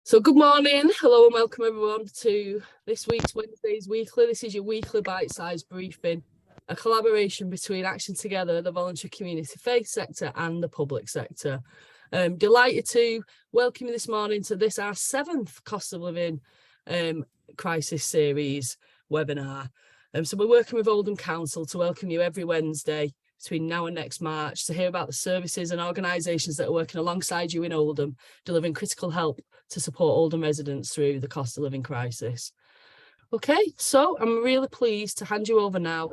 So good morning, hello and welcome everyone to this week's Wednesday's Weekly. This is your weekly bite-sized briefing, a collaboration between Action Together, the voluntary community faith sector and the public sector. Delighted to welcome you this morning to this, our 7th cost of living crisis series webinar. So we're working with Oldham Council to welcome you every Wednesday between now and next March to hear about the services and organisations that are working alongside you in Oldham, delivering critical help to support Oldham residents through the cost of living crisis. Okay, so I'm really pleased to hand you over now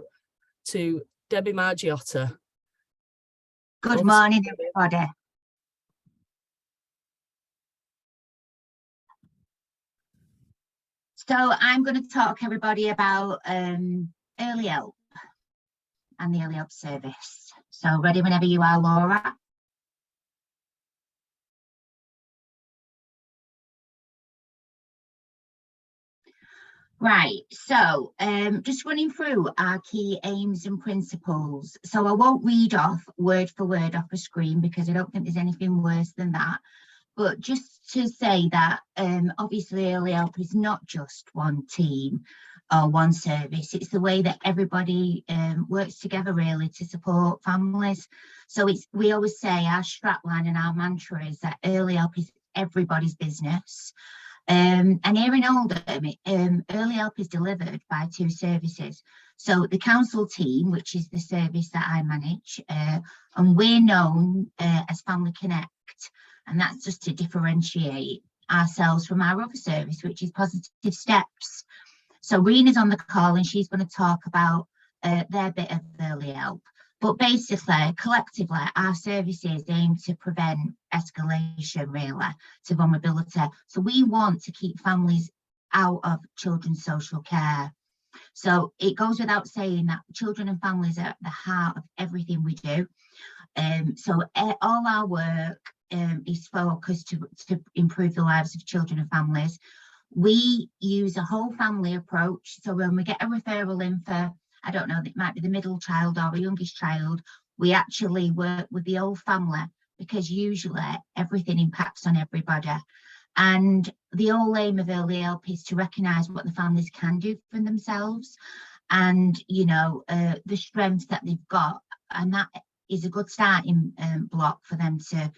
to Debbie Margiotta. Good morning, everybody. So I'm going to talk everybody about early help and the early help service. So ready whenever you are, Laura. Right, so just running through our key aims and principles. So I won't read off word for word off the screen because I don't think there's anything worse than that. But just to say that obviously early help is not just one team or one service. It's the way that everybody works together really to support families. So we always say our strapline and our mantra is that early help is everybody's business. And here in Oldham, early help is delivered by 2 services. So the council team, which is the service that I manage, and we're known as Family Connect, and that's just to differentiate ourselves from our other service, which is Positive Steps. So Rena's on the call and she's going to talk about their bit of early help. But basically, collectively, our services aim to prevent escalation, really, to vulnerability. So we want to keep families out of children's social care. So it goes without saying that children and families are at the heart of everything we do. So all our work is focused to improve the lives of children and families. We use a whole family approach. So when we get a referral in for, I don't know, it might be the middle child or a youngest child, we actually work with the whole family because usually everything impacts on everybody. And the whole aim of early help is to recognise what the families can do for themselves and, you know, the strengths that they've got. And that is a good starting block for them to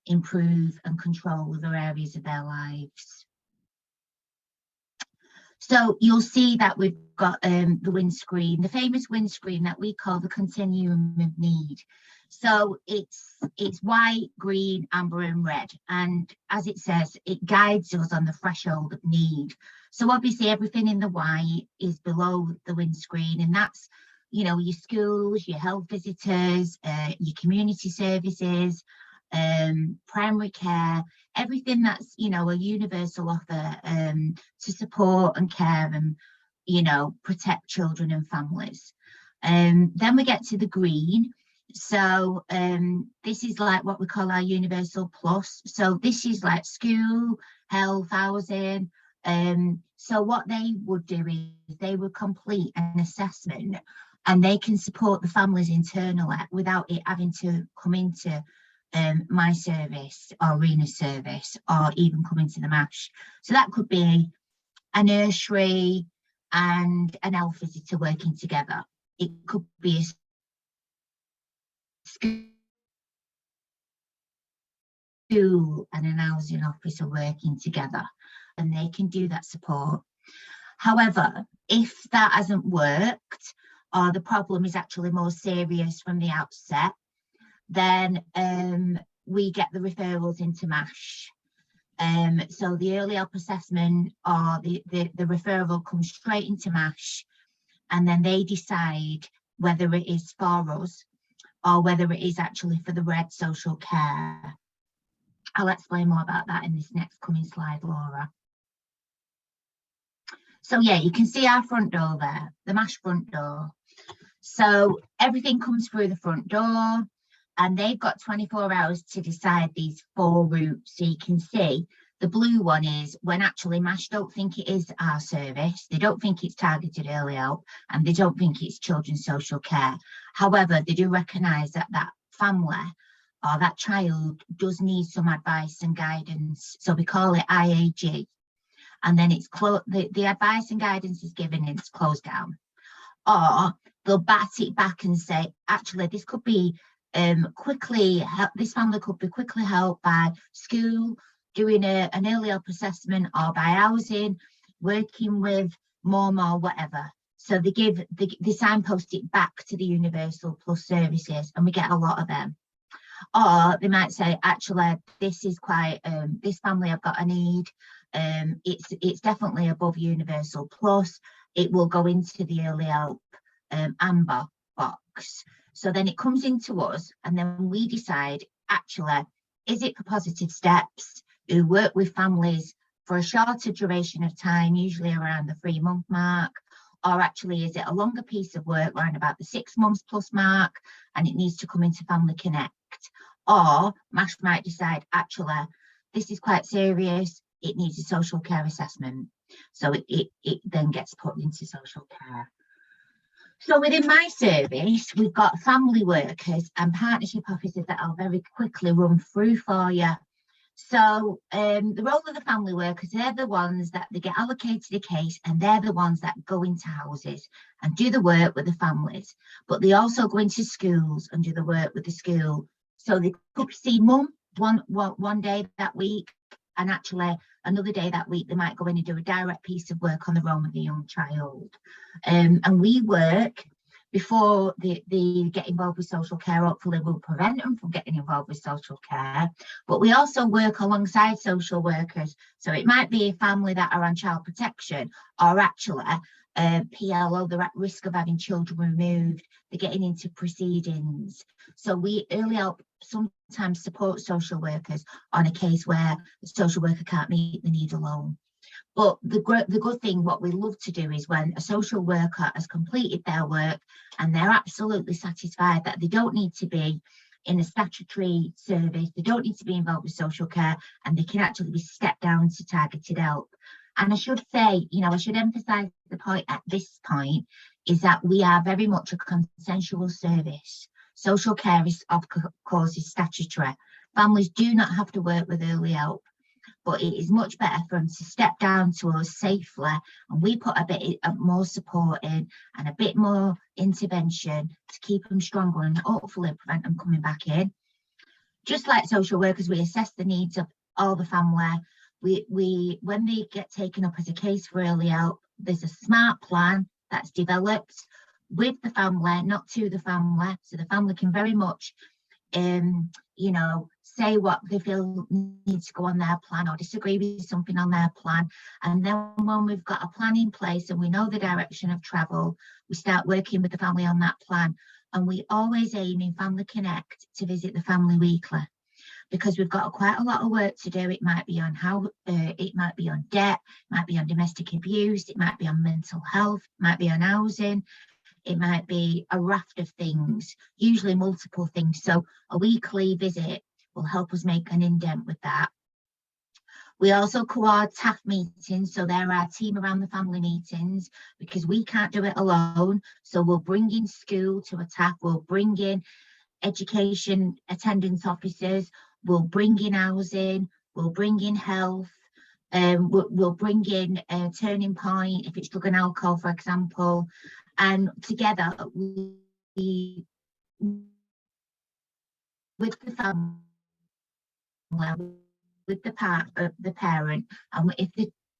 improve and control other areas of their lives. So you'll see that we've got the windscreen, the famous windscreen that we call the continuum of need. So it's white, green, amber and red. And as it says, it guides us on the threshold of need. So obviously everything in the white is below the windscreen, and that's, you know, your schools, your health visitors, your community services, primary care, everything that's, you know, a universal offer to support and care and, you know, protect children and families. Then we get to the green. So this is like what we call our universal plus. So this is like school, health, housing. So what they would do is they would complete an assessment and they can support the families internally without it having to come into my service or Rena's service or even come into the MASH. So that could be a nursery and an health visitor working together. It could be a school and an housing officer working together, and they can do that support. However, if that hasn't worked or the problem is actually more serious from the outset, then we get the referrals into MASH. So the early help assessment or the referral comes straight into MASH, and then they decide whether it is for us or whether it is actually for the red social care. I'll explain more about that in this next coming slide, Laura. So yeah, you can see our front door there, the MASH front door. So everything comes through the front door, and they've got 24 hours to decide these 4 routes. So you can see the blue one is when actually MASH don't think it is our service, they don't think it's targeted early help, and they don't think it's children's social care. However, they do recognise that that family or that child does need some advice and guidance. So we call it IAG. And then it's the advice and guidance is given and it's closed down. Or they'll bat it back and say, actually, this could be this family could be quickly helped by school, doing an early help assessment, or by housing, working with mum or whatever. So they signpost it back to the Universal Plus services, and we get a lot of them. Or they might say, actually, this is quite, this family have got a need. It's definitely above Universal Plus. It will go into the early help amber box. So then it comes into us, and then we decide, actually, is it for Positive Steps, who work with families for a shorter duration of time, usually around the 3-month mark, or actually is it a longer piece of work around about the 6 months plus mark, and it needs to come into Family Connect? Or MASH might decide, actually, this is quite serious, it needs a social care assessment. So it then gets put into social care. So within my service, we've got family workers and partnership officers that I'll very quickly run through for you. So the role of the family workers, they're the ones that they get allocated a case, and they're the ones that go into houses and do the work with the families. But they also go into schools and do the work with the school. So they could see mum one day that week, and actually another day that week they might go in and do a direct piece of work on their own with a young child. And we work before they get involved with social care. Hopefully we'll prevent them from getting involved with social care, but we also work alongside social workers. So it might be a family that are on child protection, or actually PLO, they're at risk of having children removed, they're getting into proceedings. So we early help sometimes support social workers on a case where the social worker can't meet the need alone. But the good thing, what we love to do, is when a social worker has completed their work and they're absolutely satisfied that they don't need to be in a statutory service, they don't need to be involved with social care, and they can actually be stepped down to targeted help. And I should say, I should emphasise the point at this point, is that we are very much a consensual service. Social care is, of course, is statutory. Families do not have to work with early help, but it is much better for them to step down to us safely, and we put a bit more support in and a bit more intervention to keep them stronger and hopefully prevent them coming back in. Just like social workers, we assess the needs of all the family. We when they get taken up as a case for early help, there's a smart plan that's developed with the family, not to the family, so the family can very much say what they feel needs to go on their plan, or disagree with something on their plan. And then when we've got a plan in place and we know the direction of travel, we start working with the family on that plan. And we always aim in Family Connect to visit the family weekly, because we've got quite a lot of work to do. It might be on it might be on debt, it might be on domestic abuse, it might be on mental health, it might be on housing, it might be a raft of things, usually multiple things. So a weekly visit will help us make an indent with that. We also co-ord TAF meetings, so they're our team around the family meetings, because we can't do it alone. So we'll bring in school to a TAF, we'll bring in education attendance officers, we'll bring in housing, we'll bring in health, we'll bring in a turning point if it's drug and alcohol, for example. And together we with the family, with the parent, and if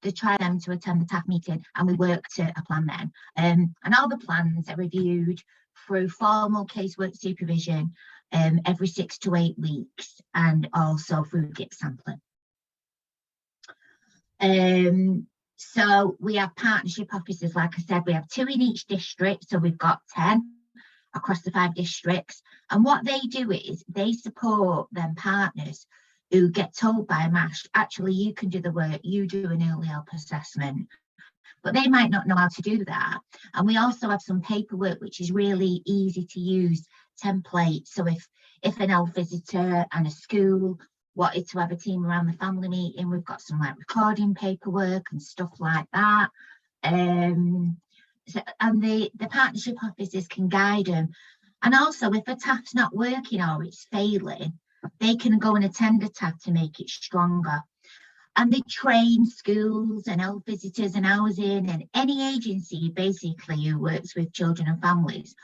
they try them to attend the TAF meeting, and we work to a plan then. And all the plans are reviewed through formal casework supervision every 6 to 8 weeks, and also through GIP sampling. So we have partnership officers, like I said, we have 2 in each district, so we've got 10 across the 5 districts. And what they do is they support them partners who get told by MASH, actually, you can do the work, you do an early help assessment, but they might not know how to do that. And we also have some paperwork which is really easy to use, template. So if an health visitor and a school wanted to have a team around the family meeting, we've got some like recording paperwork and stuff like that. And the partnership officers can guide them. And also, if a TAF's not working or it's failing, they can go and attend a TAD to make it stronger. And they train schools and health visitors and housing and any agency basically who works with children and families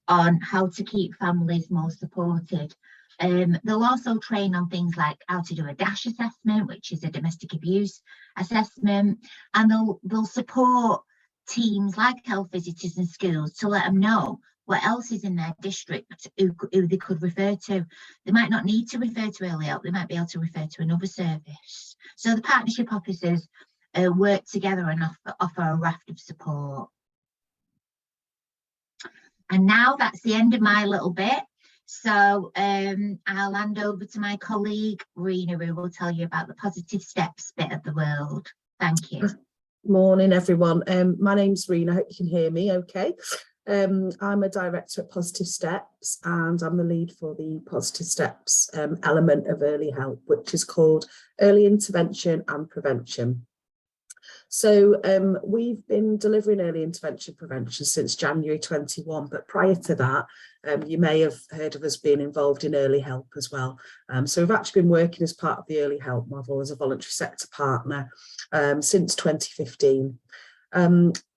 on how to keep families more supported. They'll also train on things like how to do a DASH assessment, which is a domestic abuse assessment, and they'll support teams like health visitors and schools to let them know what else is in their district who they could refer to. They might not need to refer to early help, they might be able to refer to another service. So the partnership officers work together and offer a raft of support. And now that's the end of my little bit. So I'll hand over to my colleague, Rena, who will tell you about the positive steps bit of the world. Thank you. Morning, everyone. My name's Rena. I hope you can hear me okay. I'm a director at Positive Steps, and I'm the lead for the Positive Steps element of early help, which is called Early Intervention and Prevention. So we've been delivering early intervention prevention since January 21, but prior to that, you may have heard of us being involved in early help as well. So we've actually been working as part of the early help model as a voluntary sector partner since 2015.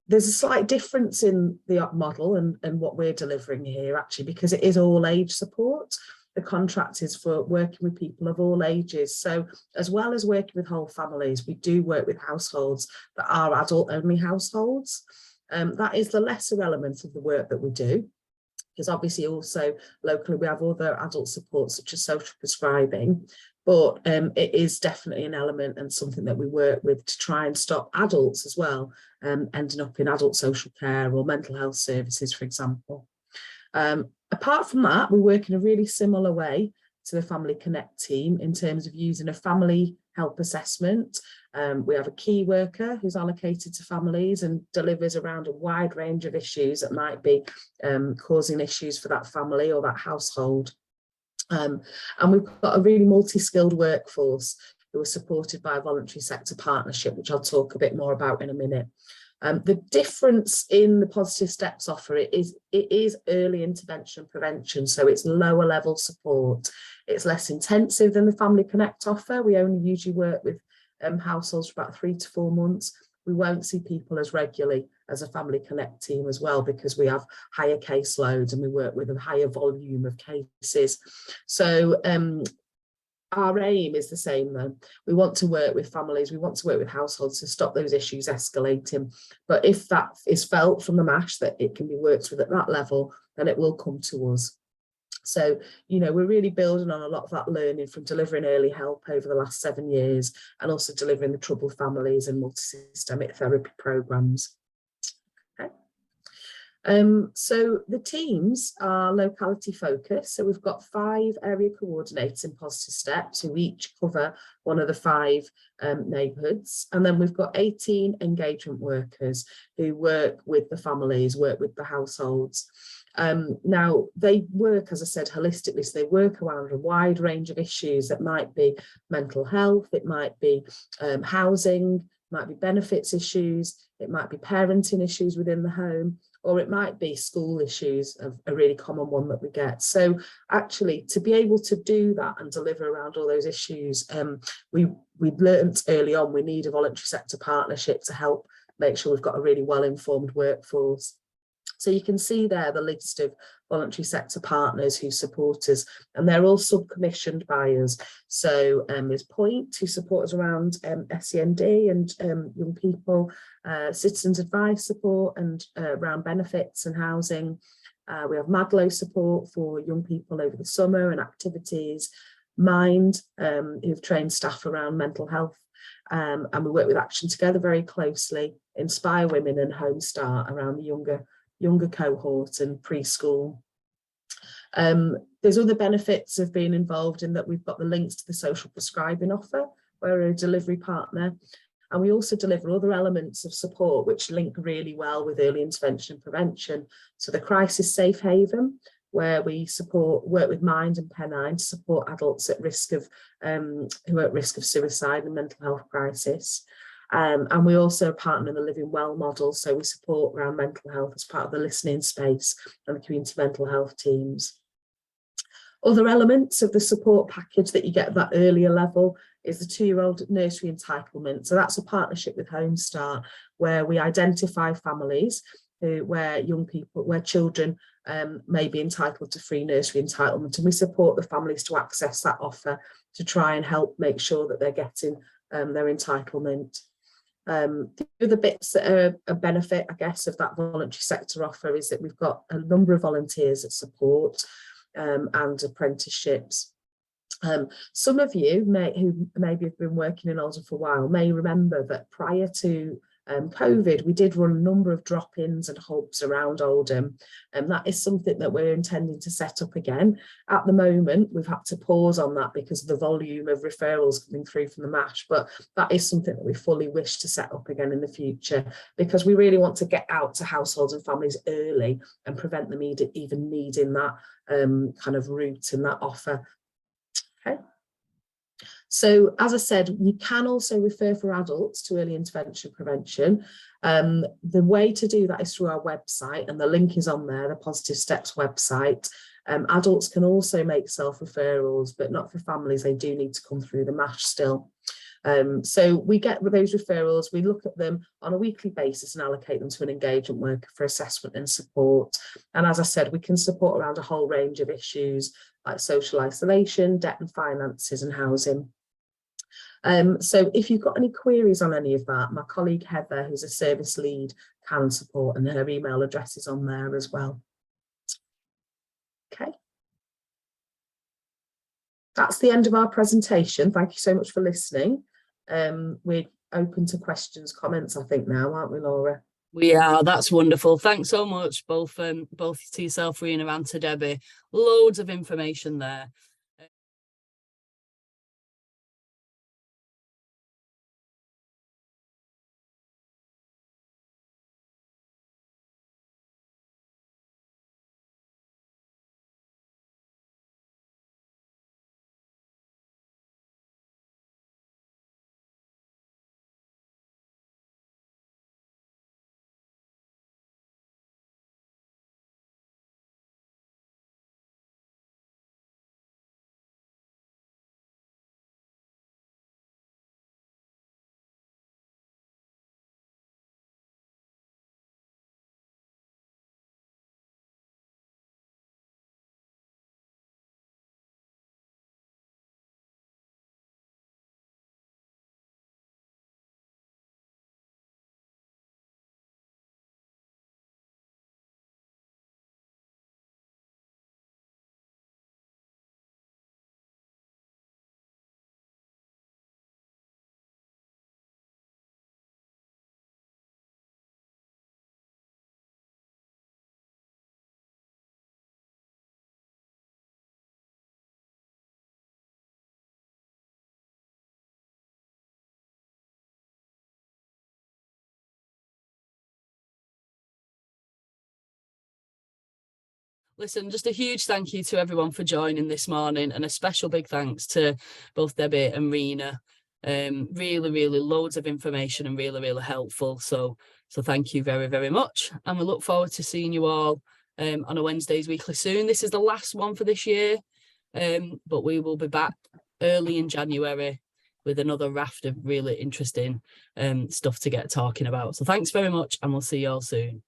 There's a slight difference in the model and what we're delivering here, actually, because it is all age support. The contract is for working with people of all ages. So as well as working with whole families, we do work with households that are adult-only households. That is the lesser element of the work that we do, because obviously also locally we have other adult support such as social prescribing, but it is definitely an element and something that we work with to try and stop adults as well ending up in adult social care or mental health services, for example. Apart from that, we work in a really similar way to the Family Connect team in terms of using a family help assessment. We have a key worker who's allocated to families and delivers around a wide range of issues that might be causing issues for that family or that household. And we've got a really multi-skilled workforce who are supported by a voluntary sector partnership, which I'll talk a bit more about in a minute. The difference in the Positive Steps offer it is early intervention prevention, so it's lower level support. It's less intensive than the Family Connect offer. We only usually work with households for about 3 to 4 months. We won't see people as regularly as a Family Connect team as well, because we have higher caseloads and we work with a higher volume of cases. So our aim is the same though. We want to work with families, we want to work with households to stop those issues escalating. But if that is felt from the MASH that it can be worked with at that level, then it will come to us. So, you know, we're really building on a lot of that learning from delivering early help over the last 7 years and also delivering the troubled families and multi-systemic therapy programmes. So the teams are locality focused. So we've got 5 area coordinators in Positive Steps who each cover one of the 5 neighbourhoods. And then we've got 18 engagement workers who work with the families, work with the households. Now they work, as I said, holistically. So they work around a wide range of issues that might be mental health, it might be housing, might be benefits issues, it might be parenting issues within the home, or it might be school issues, a really common one that we get. So actually, to be able to do that and deliver around all those issues, we learnt early on we need a voluntary sector partnership to help make sure we've got a really well-informed workforce. So you can see there the list of voluntary sector partners who support us, and they're all sub-commissioned by us. So there's Point, who support us around SEND and young people, citizens advice support and around benefits and housing. We have Madlow support for young people over the summer and activities. Mind, who've trained staff around mental health. And we work with Action Together very closely, Inspire Women and Home Start around the younger cohort and preschool. There's other benefits of being involved in that we've got the links to the social prescribing offer. We're a delivery partner, and we also deliver other elements of support which link really well with early intervention and prevention. So the crisis safe haven, where we work with Mind and Pennine to support adults at risk of who are at risk of suicide and mental health crisis. And we also partner in the Living Well model, so we support around mental health as part of the listening space and the community mental health teams. Other elements of the support package that you get at that earlier level is the 2-year-old nursery entitlement. So that's a partnership with Home Start, where we identify families where children may be entitled to free nursery entitlement, and we support the families to access that offer to try and help make sure that they're getting their entitlement. The other bits that are a benefit, I guess, of that voluntary sector offer is that we've got a number of volunteers that support and apprenticeships. Some of you who maybe have been working in Oldham for a while may remember that prior to COVID, we did run a number of drop-ins and hubs around Oldham, and that is something that we're intending to set up again. At the moment, we've had to pause on that because of the volume of referrals coming through from the MASH, but that is something that we fully wish to set up again in the future, because we really want to get out to households and families early and prevent them even needing that kind of route and that offer. Okay. So, as I said, you can also refer for adults to early intervention prevention. The way to do that is through our website, and the link is on there, the Positive Steps website. Adults can also make self-referrals, but not for families. They do need to come through the MASH still. So we get those referrals, we look at them on a weekly basis and allocate them to an engagement worker for assessment and support. And as I said, we can support around a whole range of issues like social isolation, debt and finances, and housing. So if you've got any queries on any of that, my colleague Heather, who's a service lead, can support, and her email address is on there as well. Okay. That's the end of our presentation. Thank you so much for listening. We're open to questions, comments, I think now, aren't we, Laura? We are. That's wonderful. Thanks so much, both to yourself, Rena, and to Debbie. Loads of information there. Listen, just a huge thank you to everyone for joining this morning, and a special big thanks to both Debbie and Rena. Really loads of information and really helpful. So thank you very, very much. And we look forward to seeing you all on a Wednesdays weekly soon. This is the last one for this year, but we will be back early in January with another raft of really interesting stuff to get talking about. So thanks very much, and we'll see you all soon.